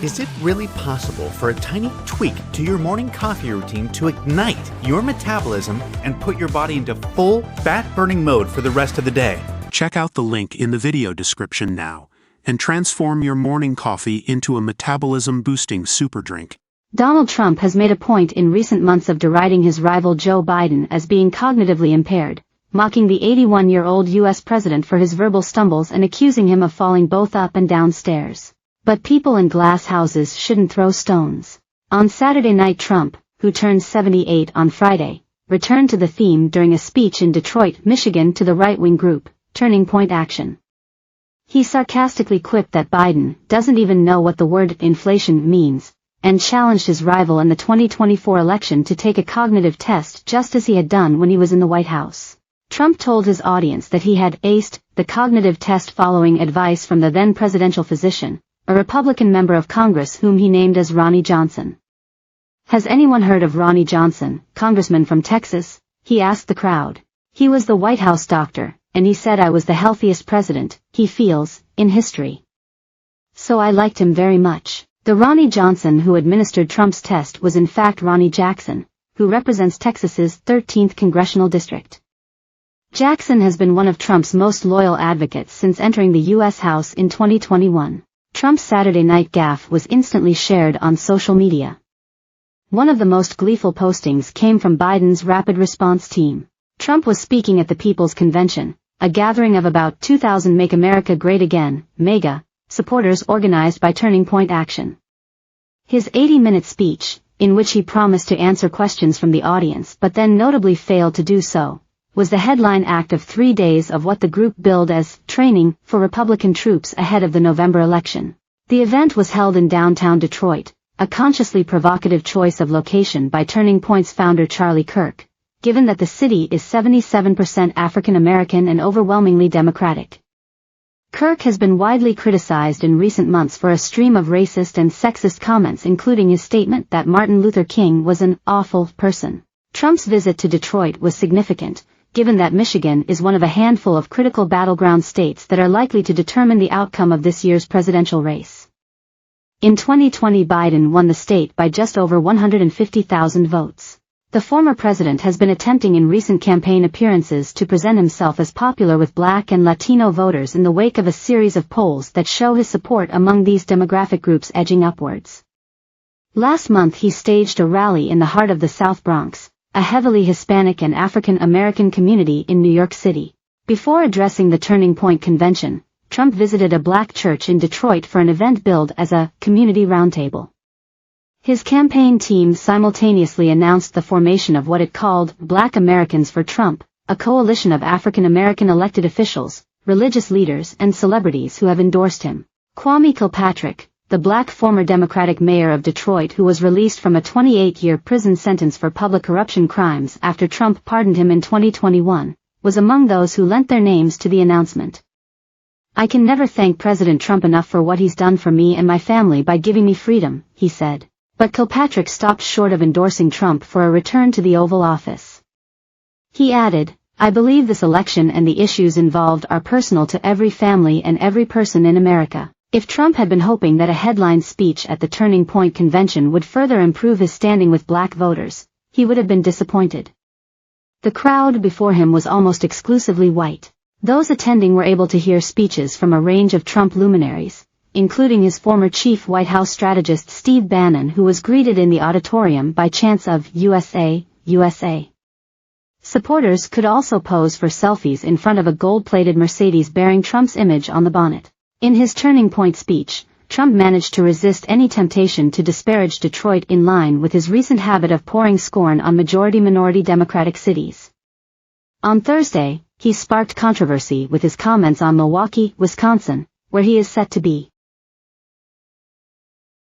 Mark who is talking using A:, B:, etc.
A: Is it really possible for a tiny tweak to your morning coffee routine to ignite your metabolism and put your body into full fat-burning mode for the rest of the day?
B: Check out the link in the video description now and transform your morning coffee into a metabolism-boosting super drink.
C: Donald Trump has made a point in recent months of deriding his rival Joe Biden as being cognitively impaired, mocking the 81-year-old U.S. president for his verbal stumbles and accusing him of falling both up and down stairs. But people in glass houses shouldn't throw stones. On Saturday night, Trump, who turned 78 on Friday, returned to the theme during a speech in Detroit, Michigan to the right-wing group, Turning Point Action. He sarcastically quipped that Biden doesn't even know what the word inflation means, and challenged his rival in the 2024 election to take a cognitive test just as he had done when he was in the White House. Trump told his audience that he had aced the cognitive test following advice from the then presidential physician, a Republican member of Congress whom he named as Ronnie Johnson. Has anyone heard of Ronnie Johnson, congressman from Texas? He asked the crowd. He was the White House doctor, and he said I was the healthiest president, he feels, in history. So I liked him very much. The Ronnie Johnson who administered Trump's test was in fact Ronnie Jackson, who represents Texas's 13th congressional district. Jackson has been one of Trump's most loyal advocates since entering the U.S. House in 2021. Trump's Saturday night gaffe was instantly shared on social media. One of the most gleeful postings came from Biden's rapid response team. Trump was speaking at the People's Convention, a gathering of about 2,000 Make America Great Again, MAGA, supporters organized by Turning Point Action. His 80-minute speech, in which he promised to answer questions from the audience but then notably failed to do so, was the headline act of 3 days of what the group billed as training for Republican troops ahead of the November election. The event was held in downtown Detroit, a consciously provocative choice of location by Turning Point's founder Charlie Kirk, given that the city is 77% African American and overwhelmingly Democratic. Kirk has been widely criticized in recent months for a stream of racist and sexist comments, including his statement that Martin Luther King was an awful person. Trump's visit to Detroit was significant, given that Michigan is one of a handful of critical battleground states that are likely to determine the outcome of this year's presidential race. In 2020, Biden won the state by just over 150,000 votes. The former president has been attempting in recent campaign appearances to present himself as popular with Black and Latino voters in the wake of a series of polls that show his support among these demographic groups edging upwards. Last month he staged a rally in the heart of the South Bronx, a heavily Hispanic and African American community in New York City. Before addressing the Turning Point convention, Trump visited a black church in Detroit for an event billed as a community roundtable. His campaign team simultaneously announced the formation of what it called Black Americans for Trump, a coalition of African American elected officials, religious leaders and celebrities who have endorsed him. Kwame Kilpatrick, the black former Democratic mayor of Detroit who was released from a 28-year prison sentence for public corruption crimes after Trump pardoned him in 2021, was among those who lent their names to the announcement. I can never thank President Trump enough for what he's done for me and my family by giving me freedom, he said. But Kilpatrick stopped short of endorsing Trump for a return to the Oval Office. He added, I believe this election and the issues involved are personal to every family and every person in America. If Trump had been hoping that a headline speech at the Turning Point convention would further improve his standing with black voters, he would have been disappointed. The crowd before him was almost exclusively white. Those attending were able to hear speeches from a range of Trump luminaries, including his former chief White House strategist Steve Bannon, who was greeted in the auditorium by chants of USA, USA. Supporters could also pose for selfies in front of a gold-plated Mercedes bearing Trump's image on the bonnet. In his Turning Point speech, Trump managed to resist any temptation to disparage Detroit in line with his recent habit of pouring scorn on majority-minority Democratic cities. On Thursday, he sparked controversy with his comments on Milwaukee, Wisconsin, where he is set to be